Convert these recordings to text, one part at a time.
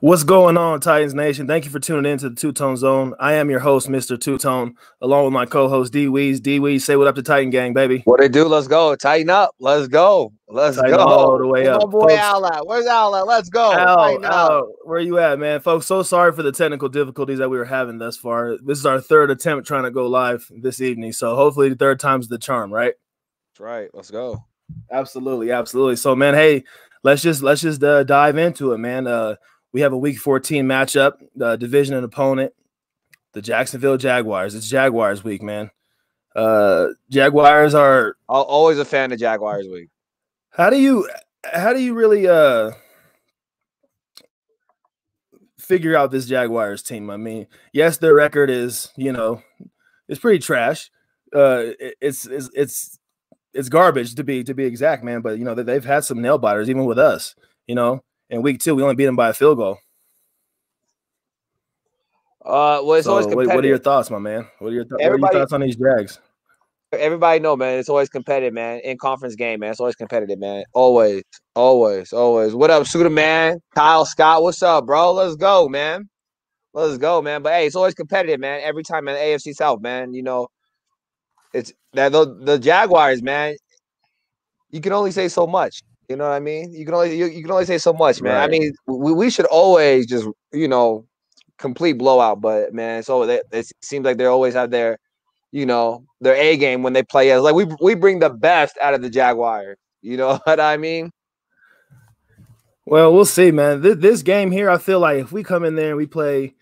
What's going on, Titans Nation? Thank you for tuning in to the Two-Tone Zone. I am your host, Mr. Two-Tone, along with my co-host, D Weez. D Weez, say what up to Titan Gang, baby. What it do? Let's go. Tighten up. Let's go. Let's Tighten go. all the way Where's up. my boy Folks, Al at? Where's Al at? Let's go. Tighten up. Where you at, man? Folks, so sorry for the technical difficulties that we were having thus far. This is our third attempt trying to go live this evening, so hopefully the third time's the charm, right? That's right. Let's go. Absolutely. So, man, hey, let's just dive into it, man. We have a Week 14 matchup, division and opponent, the Jacksonville Jaguars. It's Jaguars week, man. Jaguars are Always a fan of Jaguars week. How do you really figure out this Jaguars team? I mean, yes, their record is, it's pretty trash. It's garbage to be exact, man. But they've had some nail biters even with us. In week 2, we only beat them by a field goal. Well, it's always competitive. What are your thoughts, my man? What are your thoughts on these Jags? Everybody know, man, it's always competitive, man. In conference game, man, it's always competitive, man. Always. What up, Suda, man? Kyle Scott, what's up, bro? Let's go, man. But hey, it's always competitive, man. Every time, man. AFC South, man. It's that the Jaguars, man. You can only say so much. You know what I mean? You can only say so much, man. Right. I mean, we should always just complete blowout, but man, it seems like they always have their A game when they play us. Like we bring the best out of the Jaguars. You know what I mean? Well, we'll see, man. This game here, I feel like if we come in there and we play,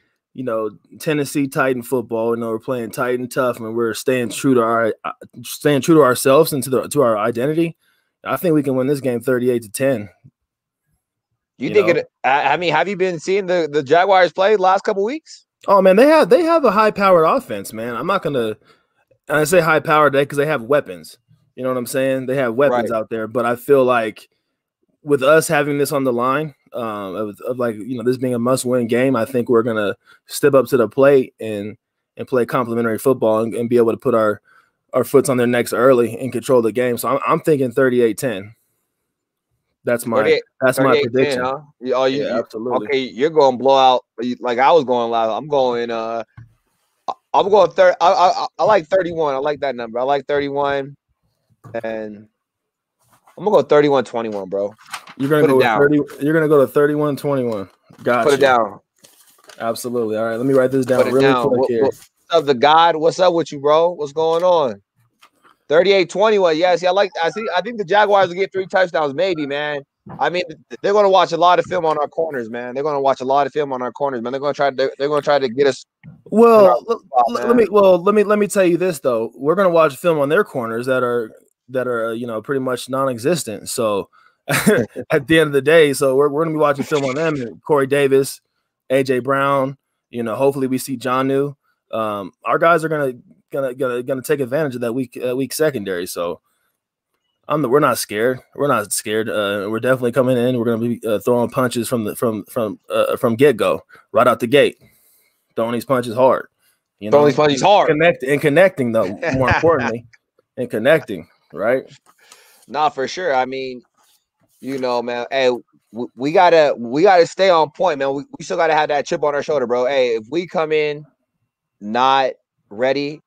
Tennessee Titan football, we're playing Titan tough, and we're staying true to ourselves and to our identity. I think we can win this game 38-10. You think it? I mean, have you been seeing the Jaguars play the last couple weeks? Oh man, they have a high-powered offense, man. I'm not gonna. And I say high-powered because they have weapons. You know what I'm saying? They have weapons out there, but I feel like with us having this on the line, this being a must-win game, I think we're gonna step up to the plate and play complimentary football and be able to put our foots on their necks early and control the game. So I'm thinking 38-10. That's my prediction. Huh? Yeah, absolutely. Okay, you're going to blow out like I was going loud. I'm going I'm going third. I like 31. I like that number. I like 31. And I'm going to go 31-21, bro. You're going to go to 31-21. Gotcha. Put it down. Absolutely. All right, let me write this down really quick here. What's up, the God? What's up with you, bro? What's going on? 38-21. Yes, I think the Jaguars will get 3 touchdowns, maybe, man. I mean, they're going to watch a lot of film on our corners, man. They're going to watch a lot of film on our corners, man. They're going to try to get us. Well, let me tell you this though. We're going to watch film on their corners that are pretty much non-existent. So at the end of the day, so we're going to be watching film on them. Corey Davis, AJ Brown. Hopefully we see Jonnu. Our guys are gonna take advantage of that weak secondary. So we're not scared. We're definitely coming in. We're gonna be throwing punches from get go, right out the gate. Throwing these punches hard. Throwing these punches hard. Connecting though. More importantly, and connecting. Right. Nah, for sure. I mean, man. Hey, we gotta stay on point, man. We still gotta have that chip on our shoulder, bro. Hey, if we come in not ready,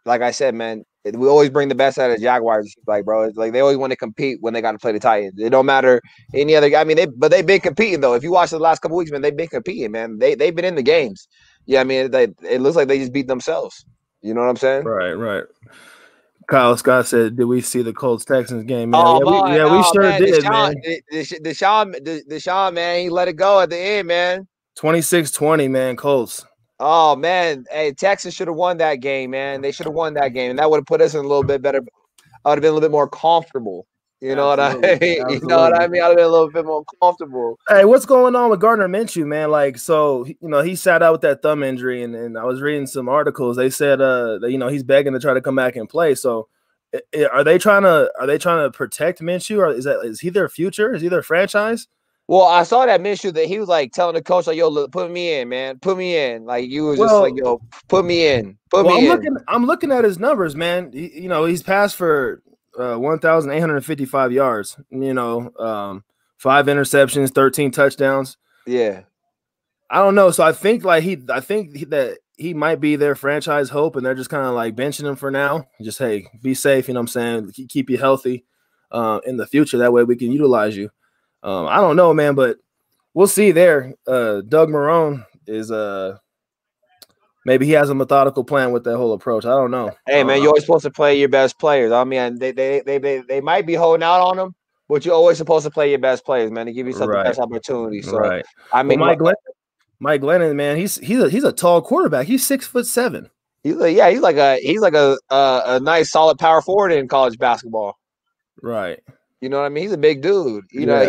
like I said, man, we always bring the best out of the Jaguars. Like, bro, it's like they always want to compete when they got to play the Titans. It don't matter any other. I mean, they've been competing though. If you watch the last couple weeks, man, they've been competing, man. They've been in the games. Yeah, I mean, it looks like they just beat themselves. You know what I'm saying? Right. Kyle Scott said, "Did we see the Colts Texans game, man?" We sure man, did, Deshaun, man, he let it go at the end, man. 26-20, man, Colts. Oh man, hey, Texas should have won that game, man. They should have won that game, and that would have put us in a little bit better. I would have been a little bit more comfortable. You know what I mean? Absolutely. You know what I mean? I'd have been a little bit more comfortable. Hey, what's going on with Gardner Minshew, man? Like, so he sat out with that thumb injury, and I was reading some articles. They said that he's begging to try to come back and play. So, are they trying to protect Minshew, or is he their future? Is he their franchise? Well, I saw that Minshew that he was like telling the coach, like, "Yo, look, put me in, man. Put me in." Like you was just like, "Yo, put me in. I'm looking at his numbers, man. He's passed for 1,855 yards. 5 interceptions, 13 touchdowns. Yeah. I don't know. So I think that he might be their franchise hope, and they're just kind of like benching him for now. Just hey, be safe. You know what I'm saying? Keep you healthy in the future. That way we can utilize you. I don't know, man, but we'll see there. Doug Marrone is maybe he has a methodical plan with that whole approach. I don't know. Hey, man, you're always supposed to play your best players. I mean, they might be holding out on them, but you're always supposed to play your best players, man, to give yourself the best opportunity. So, I mean, well, Mike Glennon, man, he's a tall quarterback. He's 6'7". He's like a nice solid power forward in college basketball. Right. You know what I mean? He's a big dude. You know,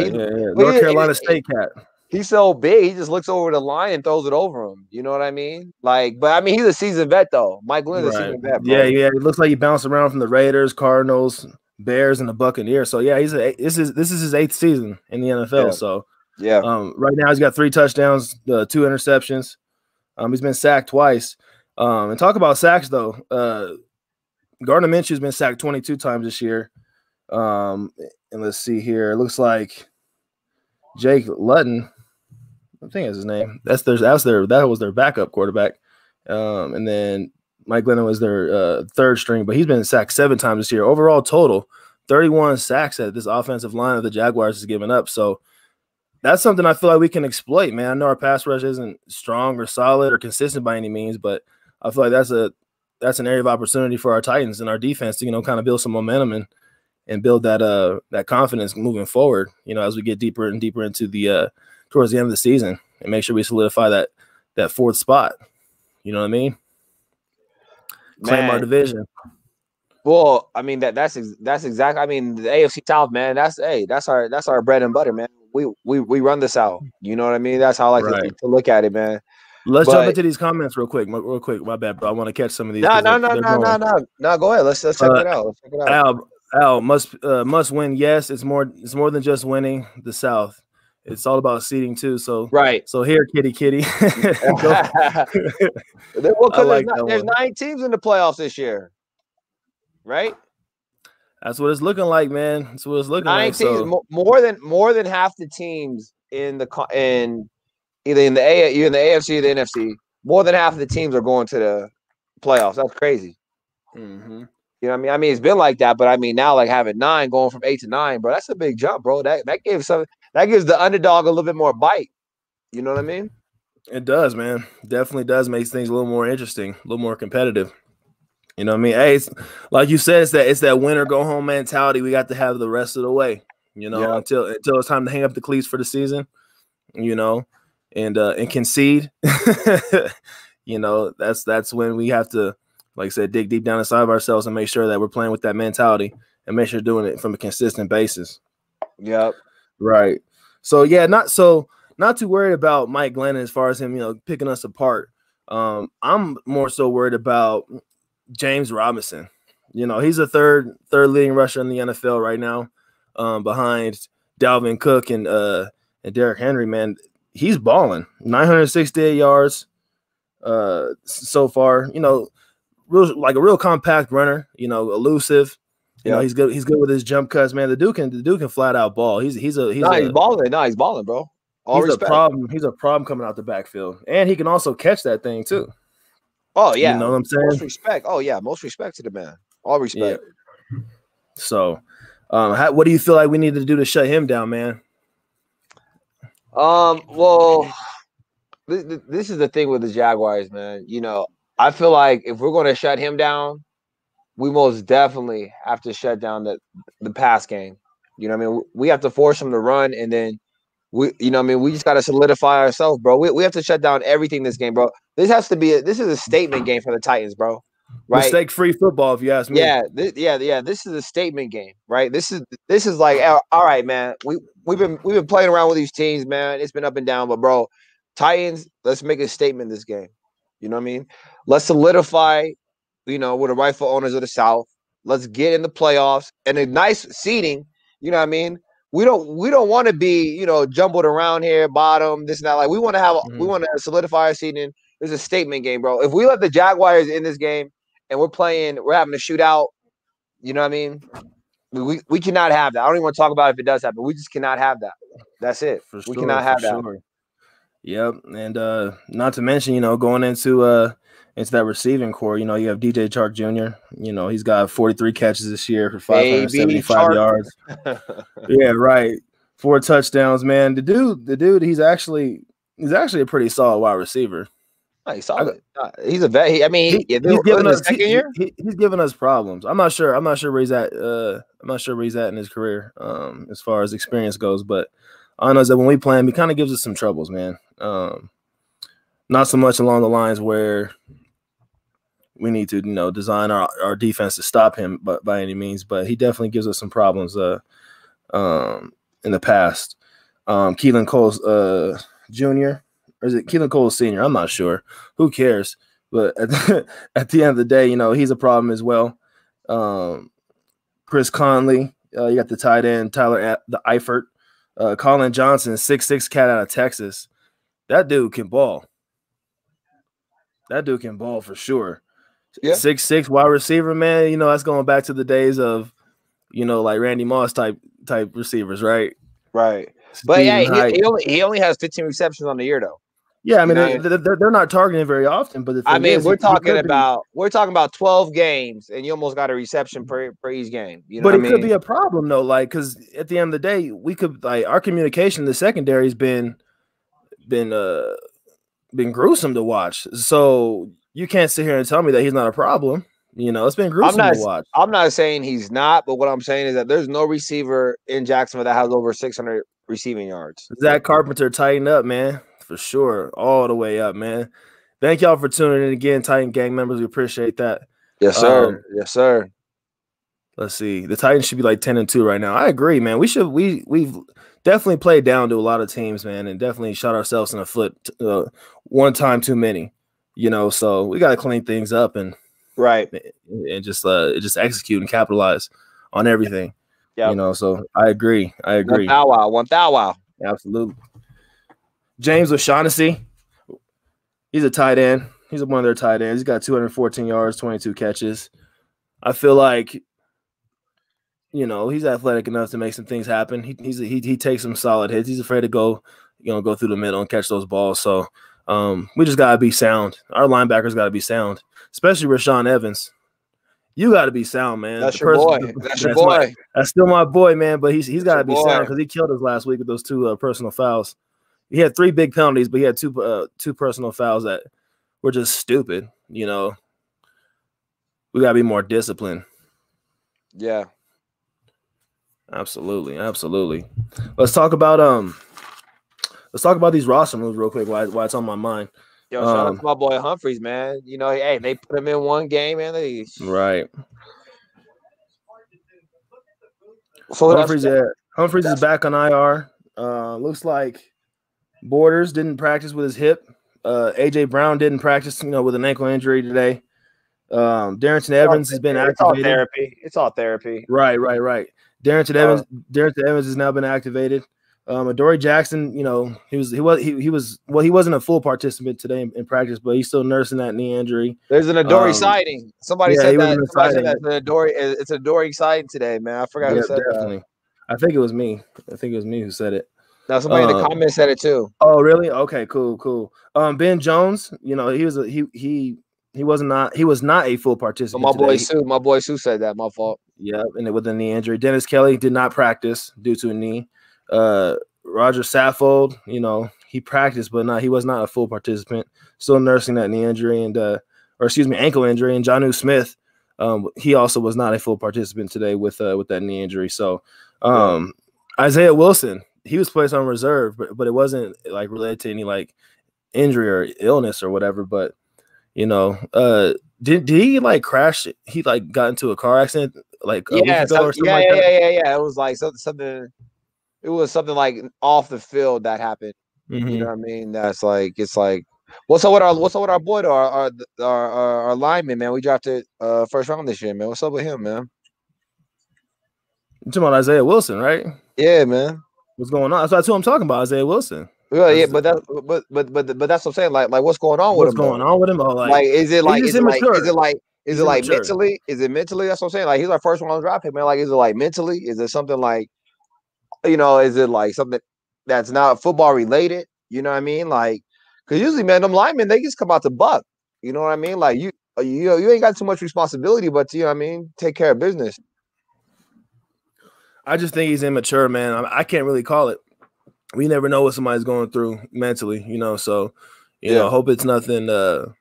North Carolina State cat. He's so big, he just looks over the line and throws it over him. You know what I mean? Like, but I mean, he's a seasoned vet though. Mike Glenn's a seasoned vet, bro. Yeah. It looks like he bounced around from the Raiders, Cardinals, Bears, and the Buccaneers. So yeah, this is his 8th season in the NFL. Yeah. So yeah, right now he's got 3 touchdowns, 2 interceptions. He's been sacked twice. And talk about sacks though. Gardner Minshew's been sacked 22 times this year. And let's see here. It looks like Jake Luton, I think is his name. That was their backup quarterback. And then Mike Glennon was their third string, but he's been sacked 7 times this year. Overall total, 31 sacks that this offensive line of the Jaguars has given up. So that's something I feel like we can exploit, man. I know our pass rush isn't strong or solid or consistent by any means, but I feel like that's an area of opportunity for our Titans and our defense to, kind of build some momentum and build that confidence moving forward, as we get deeper and deeper into the towards the end of the season and make sure we solidify that 4th spot. You know what I mean? Claim our division. Well, I mean that's exactly. I mean the AFC South, man. That's our bread and butter, man. We run the South. You know what I mean? That's how I like to look at it, man. Let's jump into these comments real quick. My bad, bro. I want to catch some of these. No. Go ahead. Let's check it out. Let's check it out. Al must win. Yes, it's more than just winning the South. It's all about seeding too. So right. So here, kitty. There's 9 teams in the playoffs this year, right? That's what it's looking like, man. That's what it's looking 9 like. Teams, so more than half the teams in either in the AFC or the NFC, more than half of the teams are going to the playoffs. That's crazy. Mm-hmm. You know what I mean? It's been like that, but I mean now like having 9 going from 8 to 9, bro, that's a big jump, bro. That gives the underdog a little bit more bite. You know what I mean? It does, man. Definitely does make things a little more interesting, a little more competitive. You know what I mean? Hey, it's, like you said, it's that win or go home mentality we got to have the rest of the way. Until it's time to hang up the cleats for the season. And concede. That's when we have to, like I said, dig deep down inside of ourselves and make sure that we're playing with that mentality and make sure we're doing it from a consistent basis. Yep. Right. So yeah, not too worried about Mike Glennon as far as him, picking us apart. I'm more so worried about James Robinson. He's a third leading rusher in the NFL right now, behind Dalvin Cook and Derrick Henry. Man, he's balling. 968 yards so far. Like a real compact runner. Elusive. He's good. He's good with his jump cuts, man. The dude can flat out ball. He's balling. No, he's balling, bro. He's a problem. He's a problem coming out the backfield, and he can also catch that thing too. Oh yeah, you know what I'm saying? Most respect. Oh yeah, most respect to the man. All respect. Yeah. So, what do you feel like we need to do to shut him down, man? Well, this is the thing with the Jaguars, man. I feel like if we're going to shut him down, we most definitely have to shut down the pass game. You know what I mean? We have to force him to run, and then we just got to solidify ourselves, bro. We have to shut down everything this game, bro. This is a statement game for the Titans, bro. Right? Mistake-free football, if you ask me. Yeah. This is a statement game, right? This is like, all right, man. We've been playing around with these teams, man. It's been up and down, but bro, Titans, let's make a statement this game. You know what I mean? Let's solidify, we're the rightful owners of the South. Let's get in the playoffs and a nice seeding. You know what I mean? We don't want to be, jumbled around here, bottom, this and that. Like we want to we want to solidify our seeding. There's a statement game, bro. If we let the Jaguars in this game and we're having a shootout, you know what I mean? We cannot have that. I don't even want to talk about it if it does happen. We just cannot have that. That's it. We cannot have that. Yep, and not to mention, going into that receiving core, you have DJ Chark Jr. He's got 43 catches this year for Baby 575 Chark. yards. Yeah, right. 4 touchdowns, man. The dude, he's actually a pretty solid wide receiver. Oh, he's solid. He's a vet. I mean, He's giving the us second year. He's giving us problems. I'm not sure where he's at. I'm not sure where he's at in his career, as far as experience goes. But all I know is that when we play him, he kind of gives us some troubles, man. Not so much along the lines where we need to, design our defense to stop him, but by any means. But he definitely gives us some problems. In the past, Keelan Cole Jr. or is it Keelan Cole Sr.? I'm not sure. Who cares? But at the end of the day, he's a problem as well. Chris Conley, you got the tight end Tyler the Eifert, Colin Johnson, 6'6" cat out of Texas. That dude can ball. That dude can ball for sure. Yeah. 6'6" wide receiver, man. That's going back to the days of, like Randy Moss type receivers, right? Right. But yeah, he only has 15 receptions on the year though. Yeah, I mean they're not targeting very often, but we're talking about 12 games, and you almost got a reception per each game. But it could be a problem though, like because at the end of the day, we could our communication in the secondary has been gruesome to watch. So you can't sit here and tell me that he's not a problem. It's been gruesome to watch. I'm not saying he's not, but what I'm saying is that there's no receiver in Jacksonville that has over 600 receiving yards. Zach Carpenter, tighten up, man. For sure. All the way up, man. Thank y'all for tuning in again, Titan Gang members. We appreciate that. Yes, sir. Yes, sir. Let's see. The Titans should be like 10-2 right now. I agree, man. We've definitely played down to a lot of teams, man, and definitely shot ourselves in the foot one time too many. So we got to clean things up and just execute and capitalize on everything. Yeah. So I agree. One thou wow. Absolutely. James O'Shaughnessy, he's a tight end. He's one of their tight ends. He's got 214 yards, 22 catches. I feel like, he's athletic enough to make some things happen. He takes some solid hits. He's afraid to go through the middle and catch those balls. So we just gotta be sound. Our linebackers gotta be sound, especially Rashaan Evans. You got to be sound, man. That's your boy. That's still my boy, man. But he's got to be sound because he killed us last week with those 2 personal fouls. He had 3 big penalties, but he had 2 personal fouls that were just stupid. We got to be more disciplined. Yeah, absolutely. Let's talk about these roster moves real quick while it's on my mind. Yo, shout out to my boy Humphreys, man. Hey, they put him in one game, man. Right. So Humphreys is back on IR. Looks like Borders didn't practice with his hip. AJ Brown didn't practice, with an ankle injury today. Darrington Evans has been activated. It's all therapy. Right. Darrington Evans has now been activated. Adoree Jackson, he wasn't a full participant today in practice, but he's still nursing that knee injury. There's an Adoree sighting. Somebody said that. It's an Adoree sighting today, man. I forgot who said that. I think it was me. Who said it. Now somebody in the comments said it too. Oh, really? Okay, cool. Ben Jones, he was not a full participant. So my boy Sue said that. My fault. Yeah, and with a knee injury. Dennis Kelly did not practice due to a knee. Roger Saffold, he practiced, but he was not a full participant. Still nursing that knee injury ankle injury. And Jonnu Smith, he also was not a full participant today with that knee injury. So Isaiah Wilson, he was placed on reserve, but it wasn't like related to any like injury or illness or whatever. But did he like crash? He like got into a car accident like a week ago or something like that? Yeah. It was like something. It was something like off the field that happened. Mm-hmm. You know what I mean? That's like it's like what's up with our boy, our lineman, man? We drafted first round this year, man. What's up with him, man? You're talking about Isaiah Wilson, right? Yeah, man. What's going on? That's who I'm talking about, Isaiah Wilson. Well, yeah, but that's what I'm saying. Like what's going on with him? What's going on with him? Oh, like is it mentally? Is it mentally? That's what I'm saying. Like he's our first one on the draft pick, man. Like is it like mentally? Is it something like is it like something that's not football related? You know what I mean? Like, because usually, man, them linemen, they just come out to buck. You know what I mean? Like, you ain't got too much responsibility, but, you know what I mean? Take care of business. I just think he's immature, man. I can't really call it. We never know what somebody's going through mentally, you know. So, you know, hope it's nothing. I'm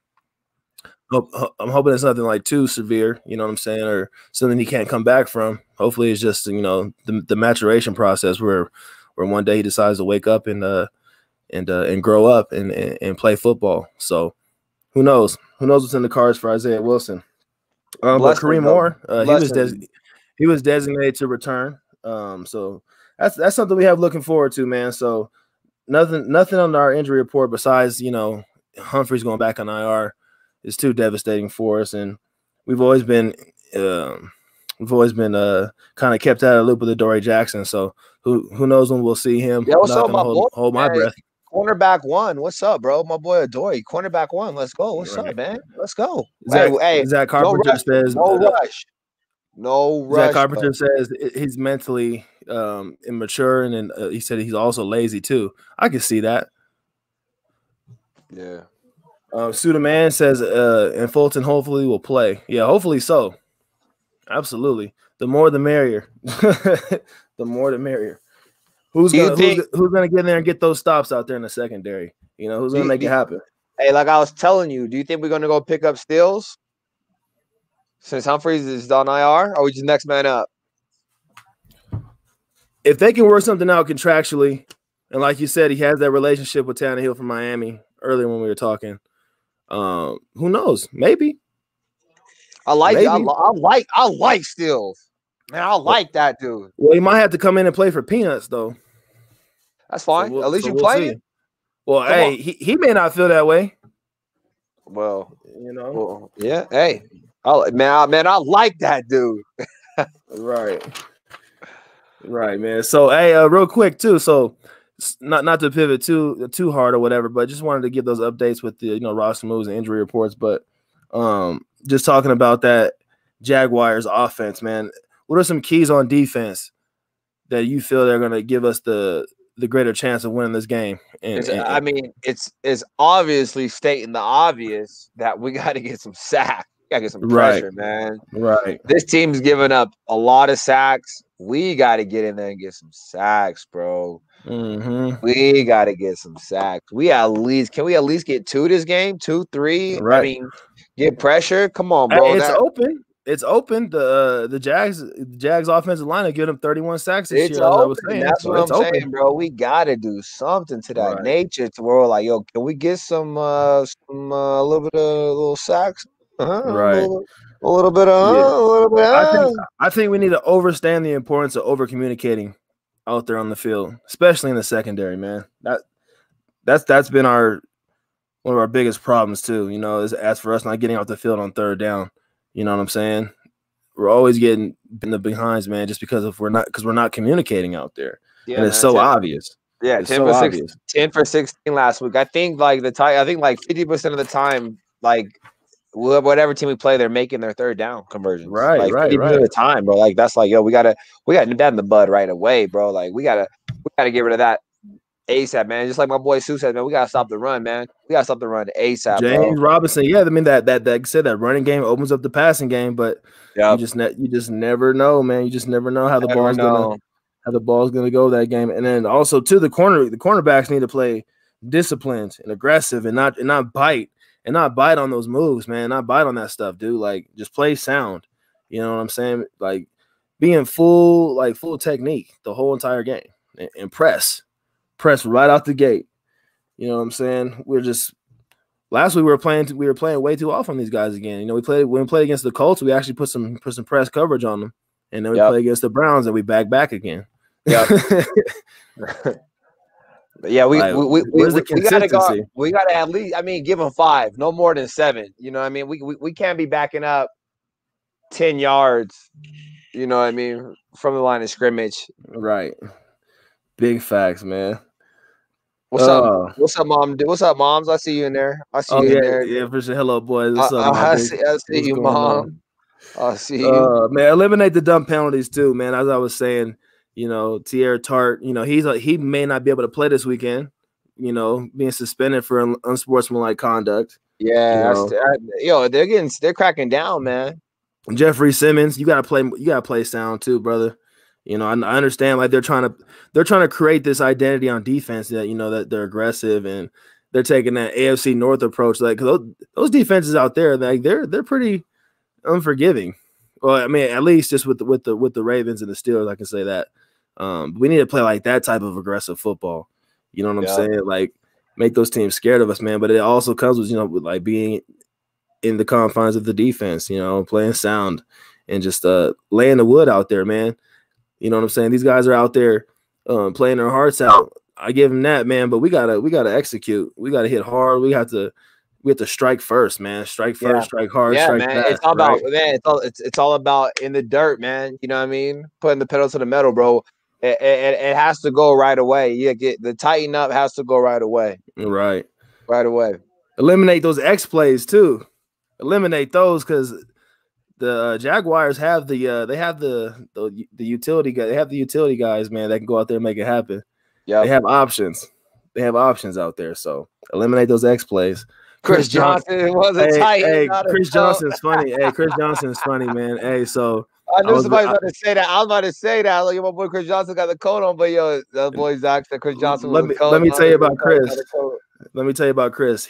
hoping it's nothing like too severe, you know what I'm saying, or something he can't come back from. Hopefully, it's just, you know, the maturation process where one day he decides to wake up and grow up and play football. So, who knows? Who knows what's in the cards for Isaiah Wilson? But Kareem Moore, he was designated to return. So that's something we have looking forward to, man. So nothing on our injury report besides, you know, Humphrey's going back on IR is too devastating for us, and we've always been kind of kept out of the loop with Adoree Jackson. So who knows when we'll see him? Yeah, what's up, my boy? Hold my breath. Cornerback one, what's up, bro? My boy Adoree, cornerback one. Let's go. What's up, man? Let's go. Zach Carpenter says no rush. No rush. Zach Carpenter says he's mentally immature, and he said he's also lazy too. I can see that. Yeah. Sudaman says and Fulton hopefully will play. Yeah, hopefully so. Absolutely. The more the merrier. The more the merrier. Who's gonna get in there and get those stops out there in the secondary? You know, who's gonna make it happen? Hey, like I was telling you, do you think we're gonna go pick up Stills since Humphreys is on IR, or are we just next man up? If they can work something out contractually, and like you said, he has that relationship with Tannehill from Miami earlier when we were talking. Who knows? Maybe. I like Stills. Man, I like that dude. Well, he might have to come in and play for peanuts, though. That's fine. At least you're playing. Well, hey, he may not feel that way. Well, you know. Well, yeah. Hey, man, I like that dude. Right, man. So, hey, real quick too. So, not to pivot too hard or whatever, but just wanted to give those updates with the roster moves and injury reports. But just talking about that Jaguars offense, man. What are some keys on defense that you feel they're going to give us the greater chance of winning this game? I mean, it's obviously stating the obvious that we got to get some sacks. We got to get some pressure, man. Right. This team's giving up a lot of sacks. We got to get in there and get some sacks, bro. Mm-hmm. We got to get some sacks. Can we at least get 2 this game? 2, 3? Right. I mean, get pressure. Come on, bro. It's open. It's open. The Jags offensive line will give them 31 sacks this year. Open. That's what I'm saying, bro. We gotta do something to that nature to where we're like, yo, can we get some a little sacks? Right. A little bit. I think we need to understand the importance of over communicating out there on the field, especially in the secondary, man. That's been one of our biggest problems too. You know, as for us not getting off the field on third down. You know what I'm saying? We're always getting in the behinds, man, just because we're not communicating out there. Yeah, and it's so obvious. Yeah, it's 10 for 16 last week. I think like 50% of the time, like whatever team we play, they're making their third down conversions. Right, like, right. 50% of the time, bro. Like that's like, yo, we gotta nip that in the bud right away, bro. Like we gotta get rid of that ASAP, man. Just like my boy Sue said, man, we gotta stop the run, man. We gotta stop the run ASAP. James Robinson, yeah. I mean that running game opens up the passing game, but you just never know, man. You just never know how the ball's gonna go that game. And then also too, the cornerbacks need to play disciplined and aggressive and not bite on those moves, man. Not bite on that stuff, dude. Like just play sound. You know what I'm saying? Like being full technique the whole entire game and press right out the gate. You know what I'm saying? Last week we were playing way too off on these guys again. You know, when we played against the Colts, we actually put some press coverage on them, and then we play against the Browns and we back again. Yeah. Yeah, we gotta go. We gotta at least, give them 5, no more than 7. You know what I mean? We can't be backing up 10 yards. You know what I mean, from the line of scrimmage. Right. Big facts, man. What's up? What's up, mom? What's up, moms? I see you in there. I see you in there. Yeah, for sure. Hello, boys. What's up? I see you, mom. I see you. Man, eliminate the dumb penalties too, man. As I was saying, you know, Tierra Tart, you know, he may not be able to play this weekend. being suspended for unsportsmanlike conduct. Yeah, they're cracking down, man. Jeffrey Simmons, you gotta play sound too, brother. I understand like they're trying to create this identity on defense that that they're aggressive and they're taking that AFC North approach. Like those defenses out there, like they're pretty unforgiving. Well, I mean, at least just with the Ravens and the Steelers, I can say that. We need to play like that type of aggressive football. You know what I'm saying? Like make those teams scared of us, man. But it also comes with with like being in the confines of the defense, playing sound and just laying the wood out there, man. You know what I'm saying? These guys are out there playing their hearts out. I give them that, man. But we gotta execute. We gotta hit hard. We have to strike first, man. Strike first, strike hard, strike man. fast. It's all about it's all about in the dirt, man. You know what I mean? Putting the pedal to the metal, bro. It has to go right away. Get the tighten up has to go right away. Right away. Eliminate those X plays too. Eliminate those because the Jaguars have the utility guys. They have the utility guys, man, that can go out there and make it happen. Yeah, they have options. They have options out there. So eliminate those X plays. Chris Johnson was a tight. Hey, Chris Johnson's funny. Hey, Chris Johnson's funny, man. Hey, so I knew somebody was about to say that. I was about to say that. Like, my boy Chris Johnson got the coat on, but that boy Zach said Chris Johnson was the coat. Let me tell you about Chris. Let me tell you about Chris.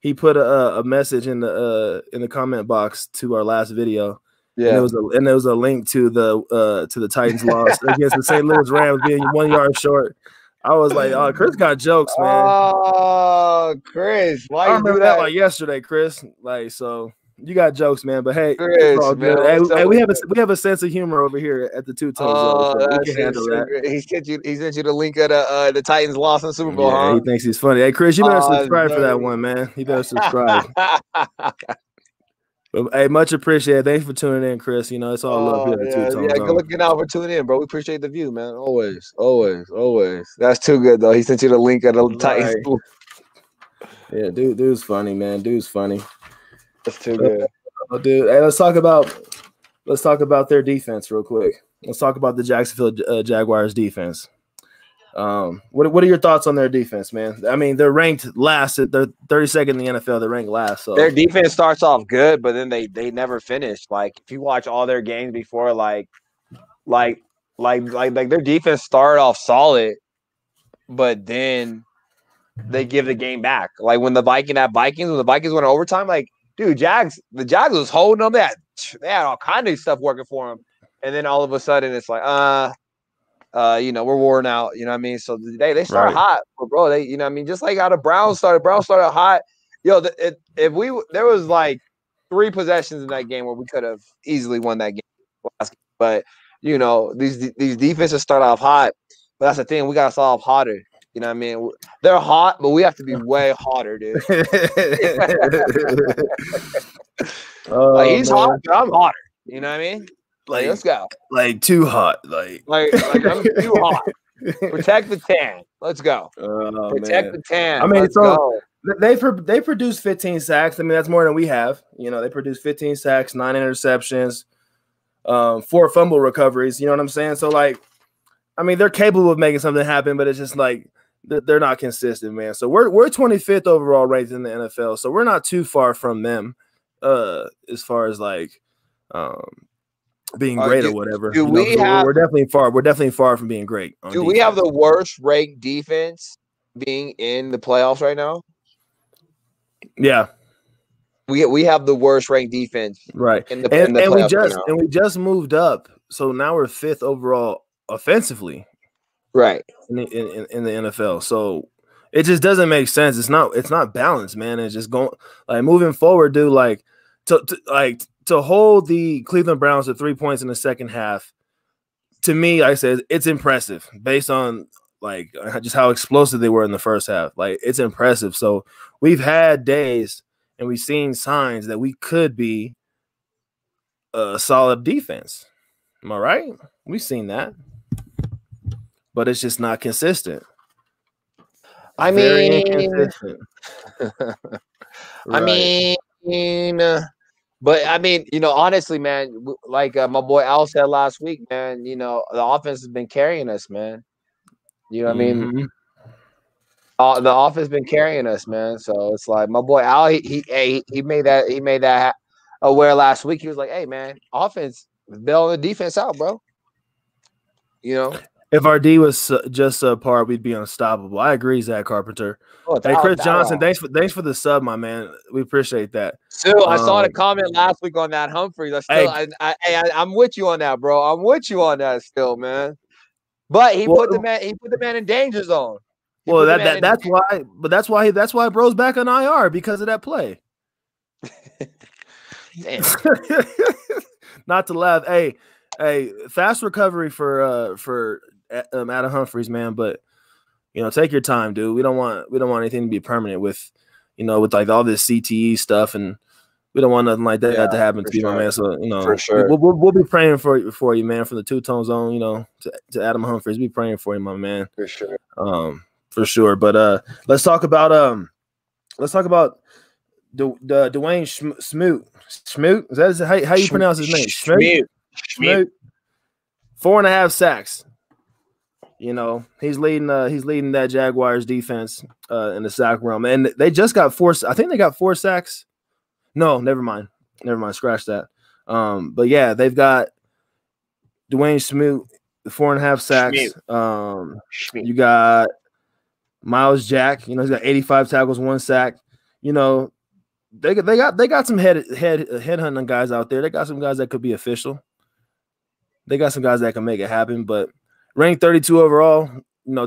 He put a message in the comment box to our last video. Yeah, and there was a link to the Titans loss against the St. Louis Rams being 1 yard short. I was like, oh, Chris got jokes, man. Oh, Chris, why you remember do that? Like yesterday, Chris. Like, so you got jokes, man. But hey, Chris, it's all good. Man, we have a sense of humor over here at the Two Tones. So we can handle that. He sent you the link of the Titans loss in Super Bowl. Yeah, he thinks he's funny. Hey, Chris, you better subscribe for that one, man. You better subscribe. But, hey, much appreciated. Thanks for tuning in, Chris. It's all love here at Two Tones. Yeah, good looking out for tuning in, bro. We appreciate the view, man. Always. That's too good, though. He sent you the link of the Titans. Yeah, dude's funny, man. Dude's funny. That's too good. Dude, hey, let's talk about their defense real quick. Let's talk about the Jacksonville Jaguars defense. What are your thoughts on their defense, man? I mean, they're ranked last. They're 32nd in the NFL. They're ranked last. So their defense starts off good, but then they never finish. Like if you watch all their games before, like their defense started off solid, but then they give the game back. Like when the Vikings went to overtime, like dude, the Jags was holding them. They had all kind of stuff working for them, and then all of a sudden it's like we're worn out, you know what I mean? So they started hot, but bro, just like how the Browns started hot. There was like 3 possessions in that game where we could have easily won that game. But these defenses start off hot, but that's the thing, we gotta start off hotter. You know what I mean? They're hot, but we have to be way hotter, dude. He's hot, but I'm hotter. You know what I mean? Like, let's go. Like too hot. Like I'm too hot. Protect the tan. Let's go. Protect the tan. I mean, let's go. They produced 15 sacks. I mean, that's more than we have. They produced 15 sacks, 9 interceptions, 4 fumble recoveries. You know what I'm saying? So like, I mean, they're capable of making something happen, but it's just like they're not consistent, man. So we're 25th overall ranked in the NFL. So we're not too far from them, as far as like being great or whatever. We're definitely far. We're definitely far from being great. Do we have the worst ranked defense being in the playoffs right now? Yeah, we have the worst ranked defense, right? In the playoffs we just moved up, so now we're 5th overall offensively, right? In the NFL. So it just doesn't make sense. It's not balanced, man. It's just going like moving forward, dude. Like to hold the Cleveland Browns to 3 points in the second half, to me, I said it's impressive based on like just how explosive they were in the first half. Like it's impressive. So we've had days and we've seen signs that we could be a solid defense. Am I right? We've seen that, but it's just not consistent. I mean, but I mean, honestly, man, like my boy Al said last week, man, the offense has been carrying us, man. You know what I mean? The offense been carrying us, man. So it's like my boy Al, he made that aware last week. He was like, "Hey, man, offense bail the defense out, bro." You know, if our D was just par, we'd be unstoppable. I agree, Zach Carpenter. Hey, Chris Johnson, thanks for the sub, my man. We appreciate that. So I saw the comment last week on that Humphreys. I'm with you on that, bro. I'm with you on that still, man. But he put the man in danger zone. Well, that's why bro's back on IR because of that play. Damn. Not to laugh. Hey, fast recovery for Adam Humphreys, man. But take your time, dude. We don't want anything to be permanent with like all this CTE stuff, and we don't want nothing like that to happen to you, my man. So for sure, we'll be praying for you, man. From the two-tone zone, to Adam Humphreys, be praying for you, my man. For sure. For sure. But let's talk about Dwayne Smoot. Smoot? Is that how you pronounce his name? Smoot. 4.5 sacks. He's leading that Jaguars defense in the sack realm. And they just got 4. I think they got 4 sacks. No, never mind. Scratch that. But yeah, they've got Dwayne Smoot, 4.5 sacks. You got Miles Jack, he's got 85 tackles, 1 sack. They got some head hunting guys out there. They got some guys that could be official. They got some guys that can make it happen. But ranked 32 overall,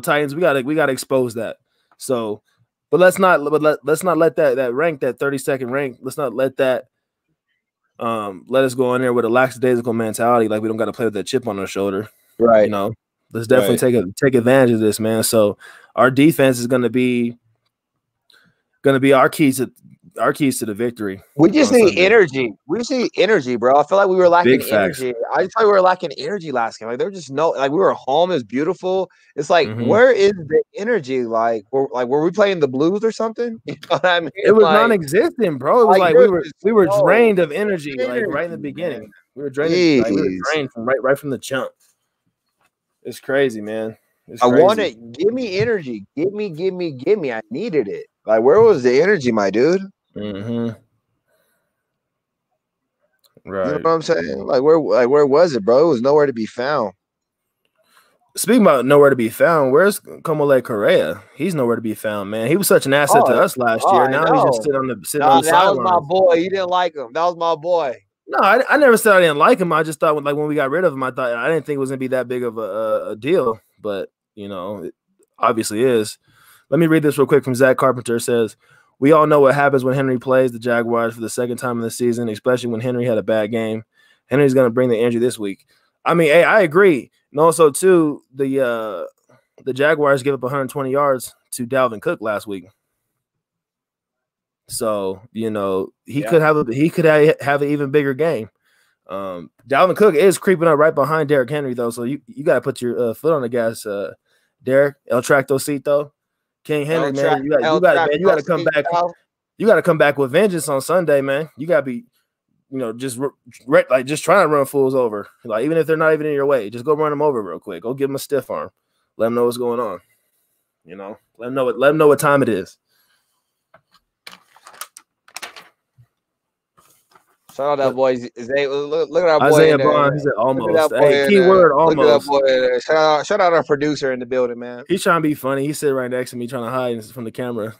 Titans, we gotta expose that. So, but let's not let that rank, that 32nd rank. Let's not let that let us go in there with a lackadaisical mentality, like we don't got to play with that chip on our shoulder. Right. Let's definitely take advantage of this, man. So our defense is going to be our keys to the victory. We just need energy. We just need energy, bro. I feel like we were lacking energy. I just thought we were lacking energy last game. Like there was just we were home. It was beautiful. It's like, where is the energy? Like were we playing the Blues or something? You know what I mean? It was non-existent, bro. It was like we were drained of energy, like right in the beginning. Man. We were drained. We were drained from right from the jump. It's crazy, man. I want it. Give me energy. Give me. I needed it. Like, where was the energy, my dude? Mm-hmm. Right. You know what I'm saying? Like, where was it, bro? It was nowhere to be found. Speaking about nowhere to be found, where's Kamole Correa? He's nowhere to be found, man. He was such an asset to us last year. Now he's just sitting on the sideline. That was my boy. You didn't like him. That was my boy. No, I never said I didn't like him. I just thought when we got rid of him, I didn't think it was gonna be that big of a deal. But it obviously is. Let me read this real quick from Zach Carpenter. It says, "We all know what happens when Henry plays the Jaguars for the second time in the season, especially when Henry had a bad game. Henry's gonna bring the energy this week." I mean, hey, I agree. And also too, the Jaguars gave up 120 yards to Dalvin Cook last week. So he could have an even bigger game. Dalvin Cook is creeping up right behind Derrick Henry though, so you got to put your foot on the gas, Derrick. El Tractocito, King Henry, man. You got to come back. You got to come back with vengeance on Sunday, man. You got to be, just trying to run fools over. Like even if they're not even in your way, just go run them over real quick. Go give them a stiff arm. Let them know what's going on. Let them know what time it is. Shout out that boy. Look at our boy. Isaiah Bond. He said almost. Hey, keyword almost. Look at that boy. Shout out our producer in the building, man. He's trying to be funny. He's sitting right next to me trying to hide from the camera.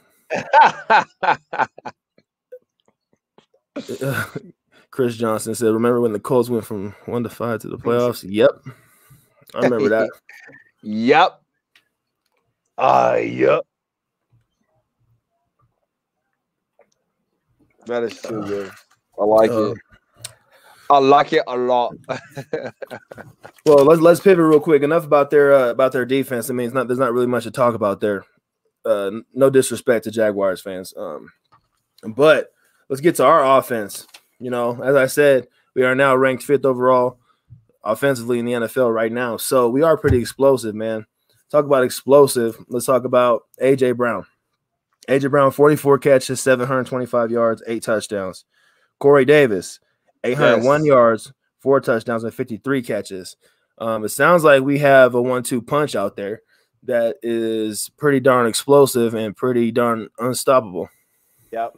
Chris Johnson said, "Remember when the Colts went from 1-5 to the playoffs?" Yep. I remember that. Yep. Yep. That is too good. I like it. I like it a lot. Well, let's pivot real quick. Enough about their defense. I mean, there's not really much to talk about there. No disrespect to Jaguars fans. But let's get to our offense. As I said, we are now ranked 5th overall offensively in the NFL right now. So we are pretty explosive, man. Talk about explosive. Let's talk about A.J. Brown. A.J. Brown, 44 catches, 725 yards, 8 touchdowns. Corey Davis, 801 yards, 4 touchdowns, and 53 catches. It sounds like we have a 1-2 punch out there. that is pretty darn explosive and pretty darn unstoppable. Yep.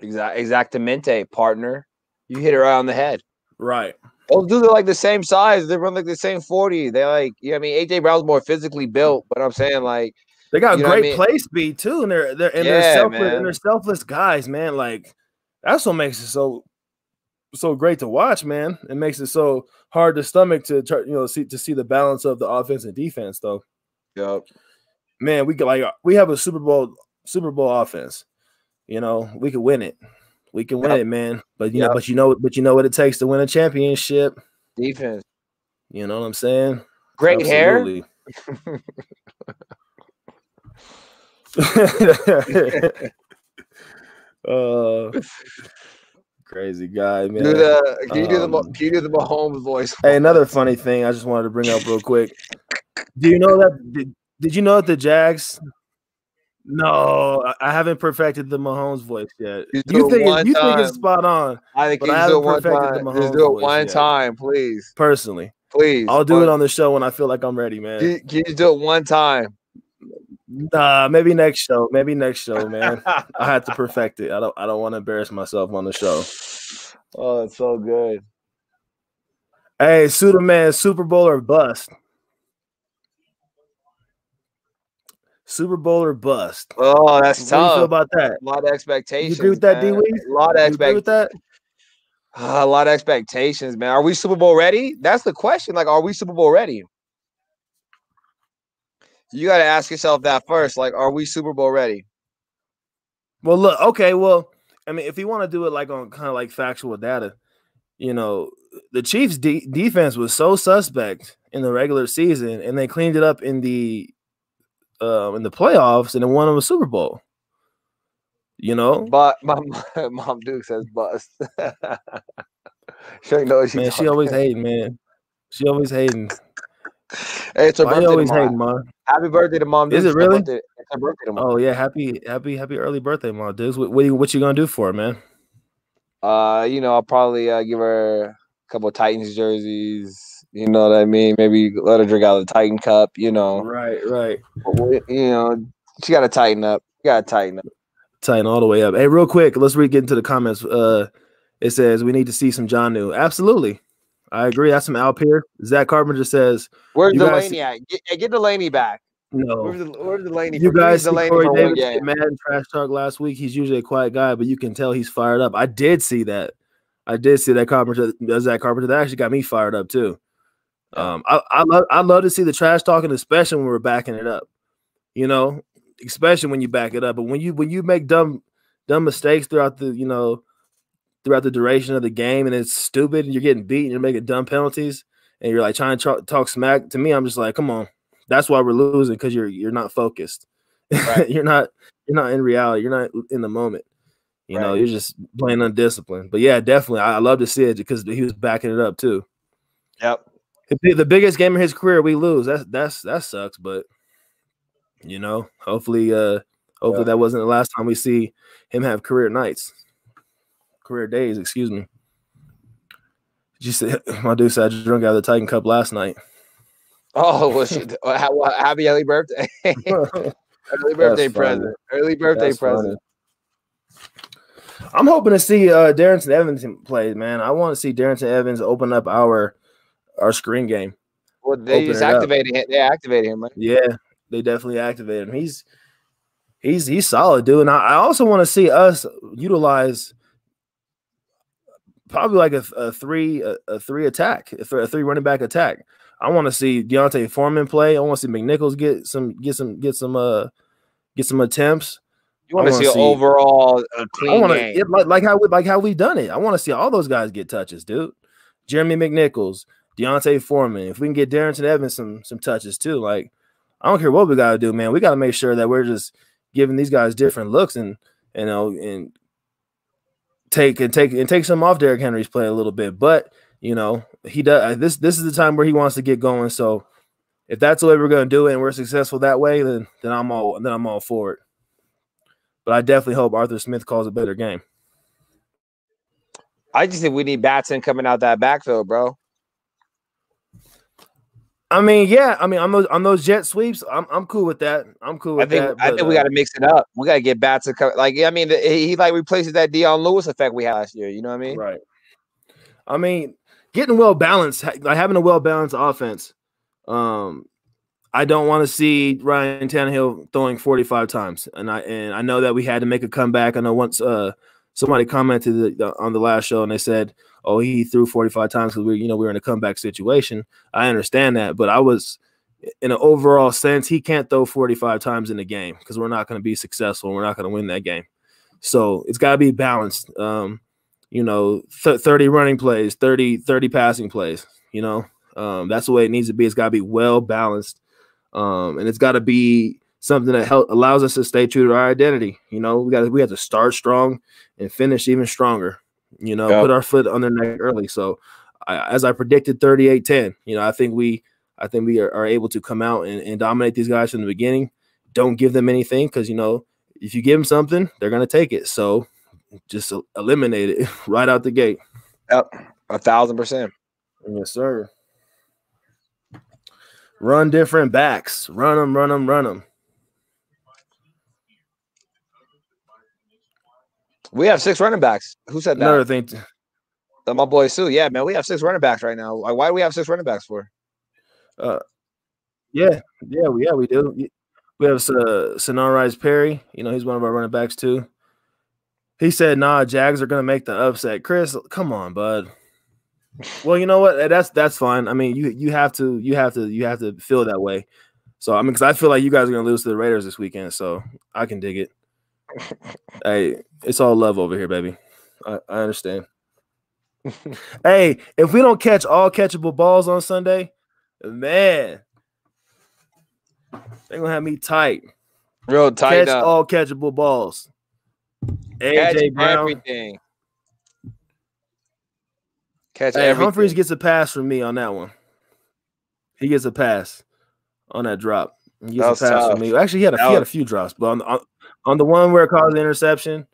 Exactamente, partner. You hit it right on the head. Right. Those dudes are like the same size. They run like the same 40. They like, you know what I mean? AJ Brown's more physically built, but I'm saying like they got you know great play speed too, and they're selfless guys, man. Like that's what makes it so great to watch, man. It makes it so hard to stomach to try, see the balance of the offense and defense, though. Yep. Man, we have a Super Bowl offense. We can win it. We can win it, man. But you know what it takes to win a championship? Defense. You know what I'm saying? Great Absolutely. hair. Crazy guy, man. Can you do the Mahomes voice? Hey, another funny thing I just wanted to bring up real quick. Do you know that? Did you know that the Jags? No, I haven't perfected the Mahomes voice yet. You think it's spot on? I think I haven't perfected the Mahomes voice. Just do it one time, please. Personally, please. I'll do it on the show when I feel like I'm ready, man. Can you do it one time? Nah, maybe next show, man. I had to perfect it. I don't want to embarrass myself on the show. Oh, it's so good. Hey, Sudaman, Super Bowl or bust? Super Bowl or bust? Oh, that's tough. What do you feel about that? A lot of expectations. You agree with that, D Weez? A lot of expectations. A lot of expectations, man. Are we Super Bowl ready? That's the question. Like, are we Super Bowl ready? You got to ask yourself that first. Like, are we Super Bowl ready? Well, look, okay. Well, I mean, if you want to do it like on kind of like factual data, the Chiefs' defense was so suspect in the regular season, and they cleaned it up in the playoffs, and then won them a Super Bowl. But my mom Duke says bust. She always hating, man. She always hating. Hey, it's her birthday always tomorrow. hating, Mom. Happy birthday to Mom Duke. Is it really? It's her birthday tomorrow. Oh yeah, happy early birthday, Mom Duke. What you gonna do for her, man? I'll probably give her a couple of Titans jerseys. You know what I mean? Maybe let her drink out of the Titan Cup. Right. She got to tighten up. Tighten all the way up. Hey, real quick, let's get into the comments. It says we need to see some Jonnu. Absolutely, I agree. That's some Alpier. Zach Carpenter says, "Where's Delaney at? Get Delaney back." No, where's Delaney? You guys see Corey Davis get mad and trash talk last week. He's usually a quiet guy, but you can tell he's fired up. I did see that. Carpenter. Zach Carpenter. That actually got me fired up too. I love to see the trash talking, especially when we're backing it up. Especially when you back it up. But when you make dumb mistakes throughout the duration of the game, and it's stupid, and you're getting beat, and you're making dumb penalties, and you're like trying to talk smack to me, I'm just like, come on. That's why we're losing, because you're not focused. Right. you're not in reality. You're not in the moment. You're just playing undisciplined. But yeah, definitely, I love to see it because he was backing it up too. Yep. The biggest game of his career, we lose. That sucks. But hopefully that wasn't the last time we see him have career days. Excuse me. My dude said I drank out of the Titan Cup last night. Oh, was she? Happy early birthday! Early birthday present. Early birthday present. I'm hoping to see Darrington Evans play, man. I want to see Darrington Evans open up our screen game. Well, they just activated him. They activated him, right? Yeah, they definitely activated him. He's solid, dude. And I also want to see us utilize probably like a three running back attack. I want to see Deontay Foreman play. I want to see McNichols get some attempps. You want to see an overall clean game, like how we've done it. I want to see all those guys get touches, dude. Jeremy McNichols, Deontay Foreman. If we can get Darrington Evans some touches too, like I don't care what we got to do, man. We got to make sure that we're just giving these guys different looks and take some off Derrick Henry's play a little bit, but. He does. This is the time where he wants to get going. So, if that's the way we're going to do it, and we're successful that way, then I'm all for it. But I definitely hope Arthur Smith calls a better game. I just think we need Batson coming out that backfield, bro. I mean, yeah. I mean, on those jet sweeps, I'm cool with that. I'm cool with that. I think we got to mix it up. We got to get Bats to come. Like, I mean, he like replaces that Deion Lewis effect we had last year. You know what I mean? Right. I mean, getting well balanced, like having a well balanced offense. I don't want to see Ryan Tannehill throwing 45 times, and I know that we had to make a comeback. I know once somebody commented on the last show and they said, "Oh, he threw 45 times because we're in a comeback situation." I understand that, but I was in an overall sense, he can't throw 45 times in the game because we're not going to be successful. We're not going to win that game. So it's got to be balanced. 30 running plays, 30 passing plays. That's the way it needs to be. It's got to be well balanced. And it's got to be something that allows us to stay true to our identity. We have to start strong and finish even stronger. Put our foot on their neck early. So, as I predicted, 38-10. I think we are able to come out and dominate these guys from the beginning. Don't give them anything because if you give them something, they're gonna take it. So, just eliminate it right out the gate. Yep, 1,000%. Yes, sir. Run different backs. Run them. We have 6 running backs. Who said that? Another thing. My boy Sue. Yeah, man. We have 6 running backs right now. Why do we have 6 running backs for? Yeah, we do. We have Sonorise Perry. He's one of our running backs too. He said, "Nah, Jags are gonna make the upset." Chris, come on, bud. Well, you know what? That's fine. I mean, you have to feel that way. So I mean, because I feel like you guys are gonna lose to the Raiders this weekend, so I can dig it. Hey, it's all love over here, baby. I understand. Hey, if we don't catch all catchable balls on Sunday, man, they're gonna have me tight. Real tight. Catch all catchable balls. AJ Brown. Everything. Catch everything. Humphreys gets a pass from me on that one. He gets a pass on that drop. He gets a pass from me. Actually, he had a few drops, but on the one where it caused the interception,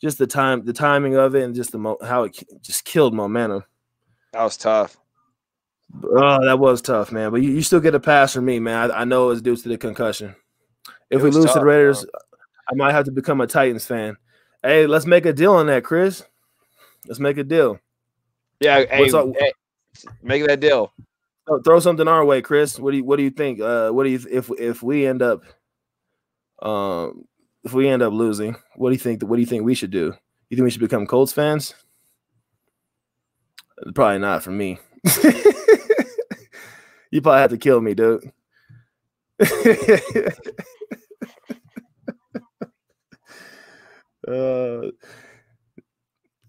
just the timing of it, and just how it just killed momentum. That was tough. Oh, that was tough, man. But you still get a pass from me, man. I know it's due to the concussion. If we lose to the Raiders, I might have to become a Titans fan. Hey, let's make a deal on that, Chris. Let's make a deal. Yeah, hey, make that deal. Throw something our way, Chris. What do you think? If we end up losing, what do you think? What do you think we should do? You think we should become Colts fans? Probably not for me. You probably have to kill me, dude.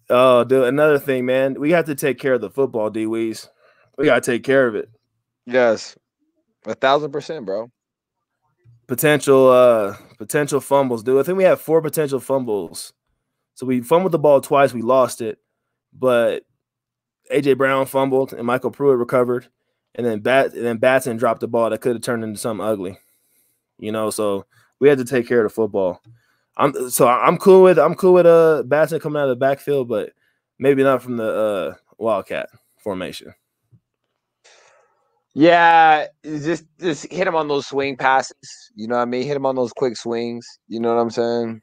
Oh, dude, another thing, man. We have to take care of the football, D Weez. We gotta take care of it. Yes. 1,000%, bro. Potential fumbles, dude. I think we have 4 potential fumbles. So we fumbled the ball twice, we lost it, but AJ Brown fumbled and Michael Pruitt recovered, and then Batson dropped the ball that could have turned into something ugly. So we had to take care of the football. I'm cool with Batson coming out of the backfield, but maybe not from the Wildcat formation. Yeah, just hit him on those swing passes. You know what I mean? Hit him on those quick swings. You know what I'm saying?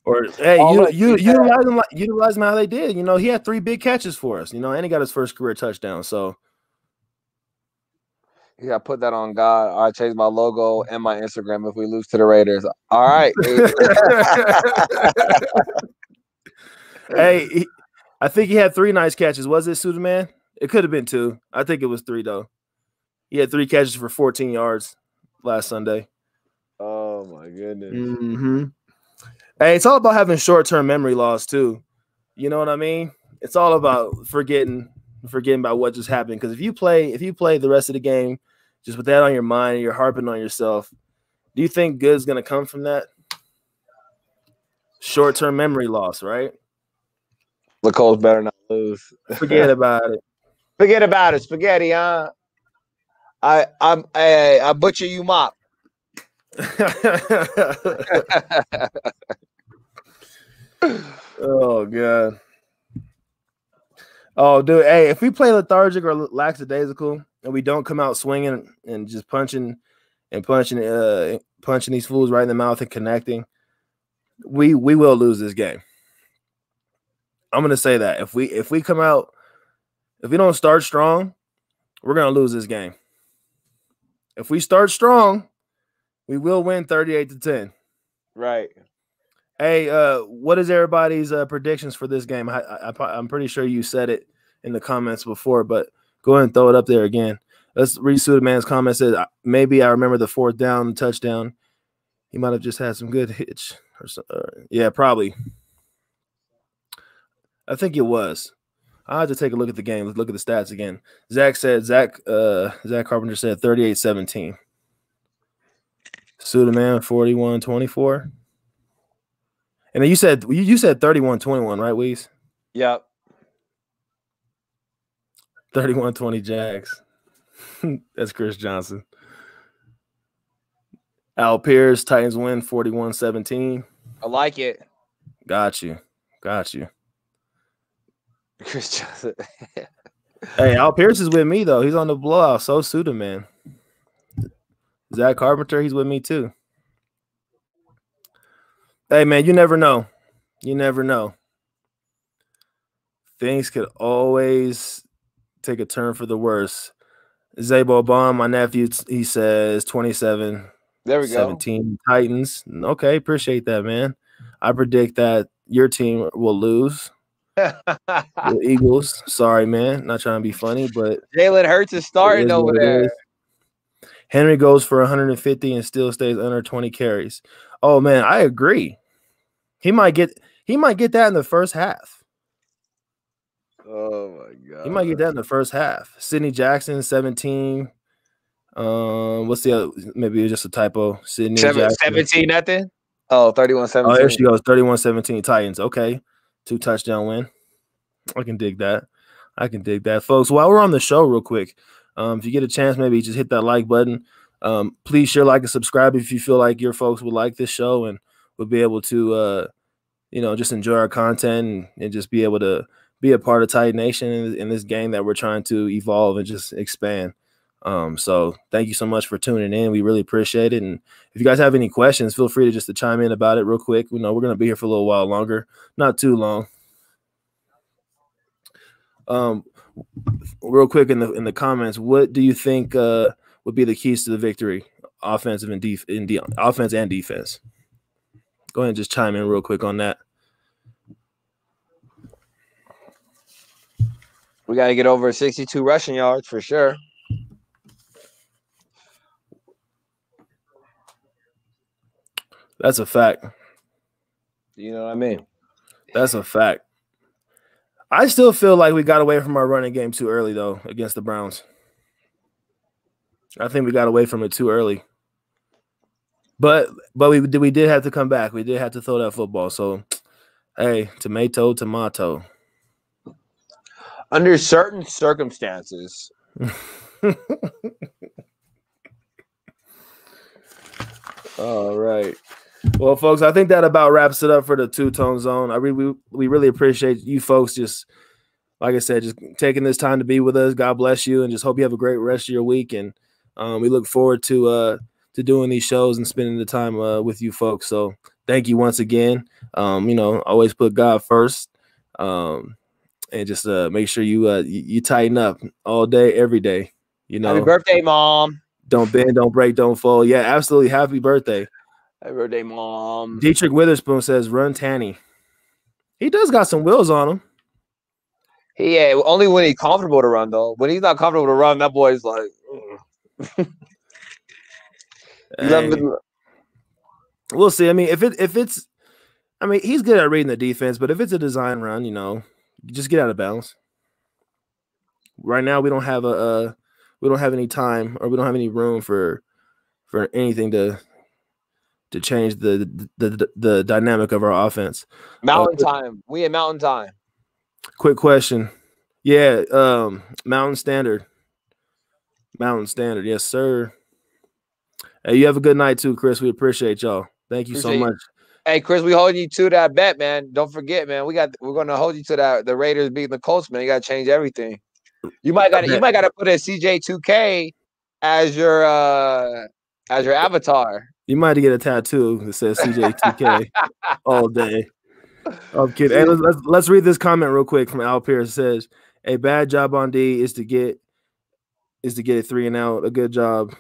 Or hey, utilize him how they did. He had 3 big catches for us. And he got his first career touchdown. So you gotta put that on God. I change my logo and my Instagram if we lose to the Raiders. All right. Hey, I think he had 3 nice catches. Was it Sudaman? It could have been 2. I think it was 3 though. He had 3 catches for 14 yards last Sunday. Oh my goodness. Mm-hmm. Hey, it's all about having short-term memory loss too. You know what I mean? It's all about forgetting about what just happened. Because if you play the rest of the game just with that on your mind and you're harping on yourself, do you think good's gonna come from that? Short-term memory loss, right? LaCole's better not lose. Forget about it. Forget about it, spaghetti, huh? I butcher you mop. Oh god. Oh dude, hey, if we play lethargic or lackadaisical, and we don't come out swinging and just punching these fools right in the mouth and connecting, we will lose this game. I'm gonna say that if we come out, if we don't start strong, we're gonna lose this game. If we start strong, we will win 38-10. Right. Hey, what is everybody's predictions for this game? I'm pretty sure you said it in the comments before, but go ahead and throw it up there again. Let's read Sudaman's comment. Says maybe I remember the 4th down touchdown. He might have just had some good hits. Yeah, probably. I think it was. I had to take a look at the game. Let's look at the stats again. Zach Carpenter said 38-17. Sudaman 41-24. And then you said 31-21, right, Weez? Yep. 31-20 Jags. That's Chris Johnson. Al Pierce, Titans win 41-17. I like it. Got you. Chris Johnson. Hey, Al Pierce is with me, though. He's on the blowout. So Suda, man. Zach Carpenter, he's with me, too. Hey, man, you never know. Things could always take a turn for the worse. Zabo Bond, my nephew, he says 27. There we go. 17 Titans. Okay, appreciate that, man. I predict that your team will lose. The Eagles. Sorry, man. Not trying to be funny, but Jalen Hurts is starting over there. Henry goes for 150 and still stays under 20 carries. Oh man, I agree. He might get that in the first half. Oh my god. He might get that in the first half. Sidney Jackson, 17. What's the other? Maybe it was just a typo. Sidney Jackson. 17 nothing. Oh, 31-17. Oh, there she goes. 31-17 Titans. Okay. 2 touchdown win. I can dig that. Folks. While we're on the show real quick, if you get a chance, maybe just hit that like button. Please share, like, and subscribe if you feel like your folks would like this show and would be able to just enjoy our content and just be able to be a part of Titan Nation in this game that we're trying to evolve and just expand. So thank you so much for tuning in. We really appreciate it. And if you guys have any questions, feel free to chime in about it real quick. We know we're going to be here for a little while longer, not too long. Real quick in the comments, what do you think would be the keys to the victory, offensive and offense and defense? Go ahead and just chime in real quick on that. We got to get over 62 rushing yards for sure. That's a fact. You know what I mean? That's a fact. I still feel like we got away from our running game too early, though, against the Browns. I think we got away from it too early. But we did have to come back. We did have to throw that football. So, hey, tomato. Under certain circumstances. All right. Well, folks, I think that about wraps it up for the Two-Tone Zone. We really appreciate you folks just, like I said, just taking this time to be with us. God bless you, and just hope you have a great rest of your week. And we look forward to doing these shows and spending the time with you folks. So thank you once again. Always put God first, and just make sure you tighten up all day, every day. Happy birthday, Mom. Don't bend, don't break, don't fall. Yeah, absolutely. Happy birthday. Happy birthday, Mom. Dietrich Witherspoon says, run Tanny. He does got some wheels on him. Yeah, only when he's comfortable to run, though. When he's not comfortable to run, that boy's like, we'll see. I mean, if it's he's good at reading the defense, but if it's a design run, you just get out of bounds. Right now, we don't have any time, or we don't have any room for anything to change the dynamic of our offense. Mountain time. We in mountain time. Quick question. Yeah, Mountain Standard. Mountain Standard. Yes, sir. Hey, you have a good night too, Chris. We appreciate y'all. Thank you so much. Hey, Chris, we hold you to that bet, man. Don't forget, man. We're gonna hold you to that. The Raiders beating the Colts, man. You gotta change everything. You might gotta put a CJ2K as your avatar. You might get a tattoo that says CJ2K all day. I'm kidding. Hey, let's read this comment real quick from Al Pierce. It says, "A bad job on D is to get it 3 and out. A good job,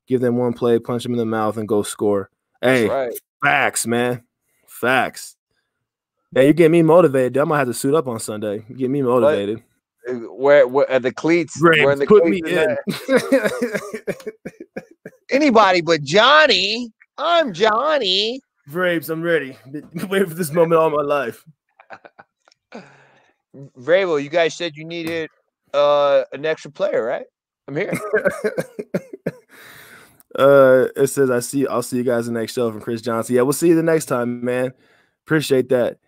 give them one play, punch them in the mouth, and go score." Hey, right. Facts, man. Facts. Hey, you get me motivated. Dude. I might have to suit up on Sunday. You get me motivated. Where the cleats? Braves, the put cleats me in. Anybody but Johnny. I'm Johnny. Braves, I'm ready. Been waiting for this moment all my life. Vrabel, you guys said you needed an extra player, right? I'm here. It says I'll see you guys in the next show from Chris Johnson. Yeah, we'll see you the next time, man. Appreciate that.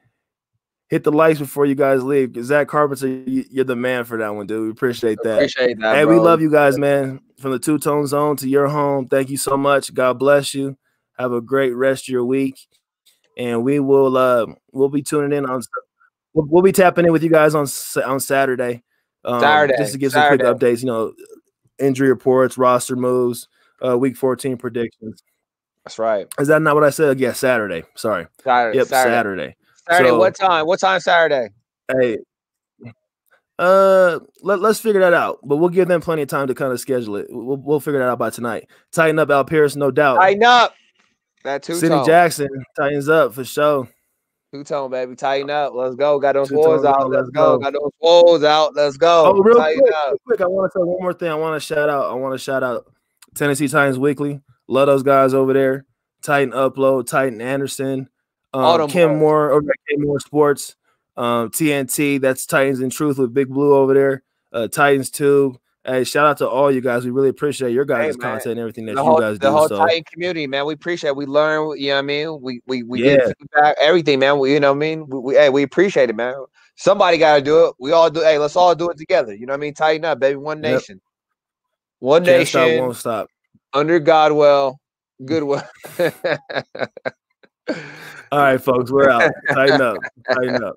Hit the likes before you guys leave. Zach Carpenter, you're the man for that one, dude. We appreciate that. Appreciate that. Hey, bro. We love you guys, man. From the Two-Tone Zone to your home. Thank you so much. God bless you. Have a great rest of your week. And we will we'll be tuning in on we'll be tapping in with you guys on Saturday. Just to give some quick updates, injury reports, roster moves, week 14 predictions. That's right. Is that not what I said? Yeah, Saturday. Sorry. Saturday. Yep, Saturday. Saturday, what time? What time Saturday? Hey, let's figure that out. But we'll give them plenty of time to kind of schedule it. We'll figure that out by tonight. Tighten up, Al Pierce, no doubt. Tighten up. That two-tone. Sidney Jackson tightens up for sure. Two-tone, baby. Tighten up. Let's go. Got those wolves out. Let's go. Got those wolves out. Let's go. Oh, real quick. I want to say one more thing. I want to shout out Tennessee Titans Weekly. Love those guys over there. Titan Upload, Titan Anderson, Kim Moore over at Kim Moore Sports, TNT. That's Titans in Truth with Big Blue over there. Titans Tube. Hey, shout out to all you guys. We really appreciate your guys' content and everything that you guys do. The whole Titan community, man. We appreciate it. We learn, you know what I mean? We get feedback, everything, man. You know what I mean? We appreciate it, man. Somebody got to do it. We all do. Hey, let's all do it together. You know what I mean? Tighten up, baby. One nation. One Can't nation. Stop, won't stop. Under Godwell. Goodwill. All right, folks. We're out. Tighten up.